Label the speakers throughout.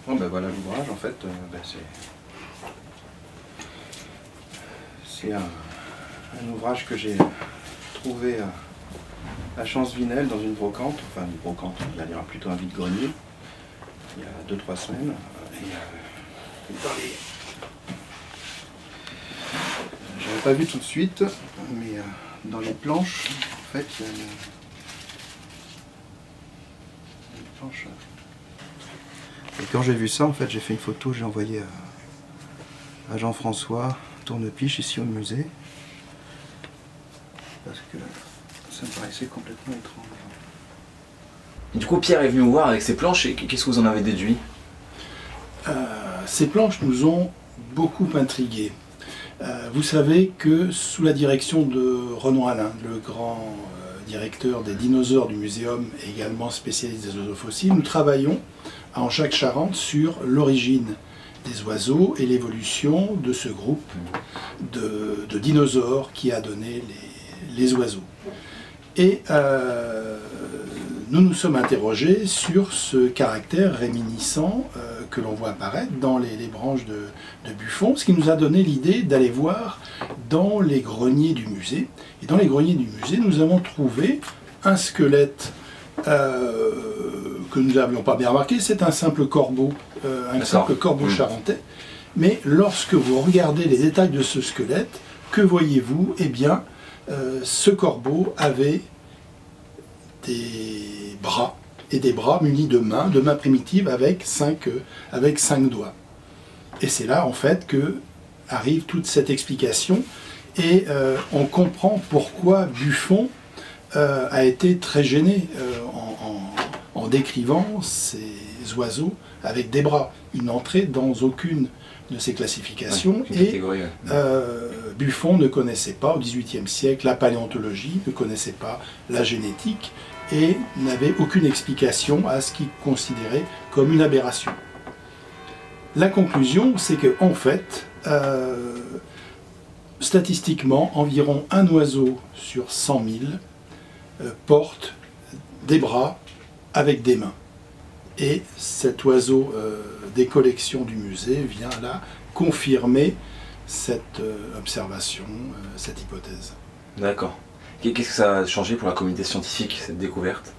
Speaker 1: Bon, ben voilà l'ouvrage en fait, c'est un ouvrage que j'ai trouvé à Champs-Vinel dans une brocante, enfin une brocante, il y a plutôt un vide-grenier, il y a 2-3 semaines. J'avais pas vu tout de suite, mais dans les planches, en fait, il y a une planche. Et quand j'ai vu ça, en fait, j'ai fait une photo, j'ai envoyé à Jean-François Tournepiche ici au musée, parce que ça me paraissait complètement étrange.
Speaker 2: Et du coup, Pierre est venu vous voir avec ses planches, et qu'est-ce que vous en avez déduit?
Speaker 3: Ces planches nous ont beaucoup intrigués. Vous savez que sous la direction de Renaud Alain, le grand directeur des dinosaures du muséum et également spécialiste des oiseaux fossiles, nous travaillons à Anchac-Charente sur l'origine des oiseaux et l'évolution de ce groupe de dinosaures qui a donné les oiseaux. Et nous nous sommes interrogés sur ce caractère réminiscent que l'on voit apparaître dans les branches de Buffon, ce qui nous a donné l'idée d'aller voir dans les greniers du musée. Et dans les greniers du musée, nous avons trouvé un squelette que nous n'avions pas bien remarqué, c'est un simple corbeau, charentais. Mais lorsque vous regardez les détails de ce squelette, que voyez-vous? Eh bien, ce corbeau avait des bras, et des bras munis de mains primitives avec 5 doigts. Et c'est là, en fait, que arrive toute cette explication, et on comprend pourquoi Buffon a été très gêné en décrivant ces oiseaux avec des bras. Il n'entrait dans aucune de ces classifications, et Buffon ne connaissait pas au XVIIIe siècle la paléontologie, ne connaissait pas la génétique, et n'avait aucune explication à ce qu'il considérait comme une aberration. La conclusion, c'est que en fait, statistiquement, environ un oiseau sur 100 000 porte des bras avec des mains. Et cet oiseau des collections du musée vient là confirmer cette observation, cette hypothèse.
Speaker 2: D'accord. Qu'est-ce que ça a changé pour la communauté scientifique, cette découverte?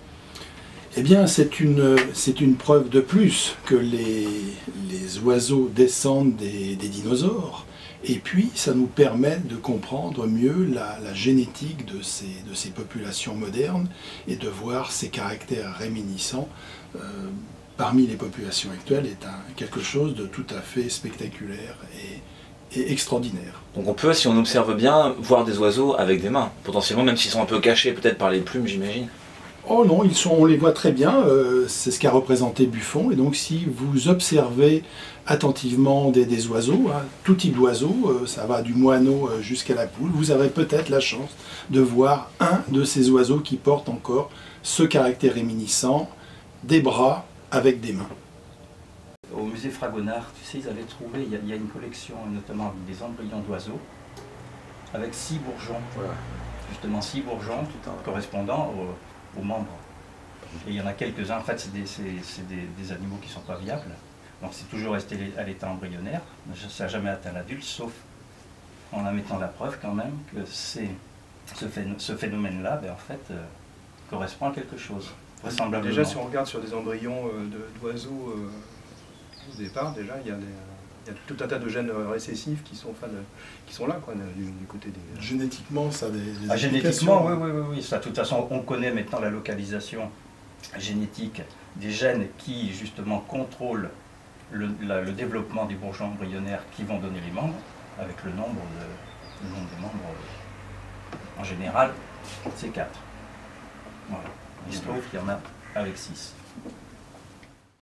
Speaker 3: Eh bien, c'est une preuve de plus que les oiseaux descendent des dinosaures. Et puis, ça nous permet de comprendre mieux la génétique de ces populations modernes et de voir ces caractères réminiscents parmi les populations actuelles est quelque chose de tout à fait spectaculaire et extraordinaire.
Speaker 2: Donc on peut, si on observe bien, voir des oiseaux avec des mains, potentiellement, même s'ils sont un peu cachés peut-être par les plumes, j'imagine.
Speaker 3: Oh non, on les voit très bien, c'est ce qu'a représenté Buffon, et donc si vous observez attentivement des oiseaux, hein, tout type d'oiseaux, ça va du moineau jusqu'à la poule, vous aurez peut-être la chance de voir un de ces oiseaux qui porte encore ce caractère réminiscent, des bras avec des mains.
Speaker 4: Au musée Fragonard, tu sais, ils avaient trouvé, il y a une collection notamment avec des embryons d'oiseaux, avec 6 bourgeons, voilà. Justement 6 bourgeons correspondant aux membres. Et il y en a quelques-uns, en fait c'est des animaux qui ne sont pas viables, donc c'est toujours resté à l'état embryonnaire, ça n'a jamais atteint l'adulte, sauf en mettant la preuve quand même que ce phénomène-là, ben, en fait, correspond à quelque chose, vraisemblablement.
Speaker 1: Déjà si on regarde sur des embryons d'oiseaux, au départ, déjà, il y a tout un tas de gènes récessifs qui sont là, quoi, du côté des...
Speaker 3: Génétiquement, ça a des
Speaker 4: génétiquement, oui. Ça, de toute façon, on connaît maintenant la localisation génétique des gènes qui, justement, contrôlent le développement des bourgeons embryonnaires qui vont donner les membres, avec le nombre des membres, en général, c'est 4. Voilà. Il se trouve qu'il y en a avec 6.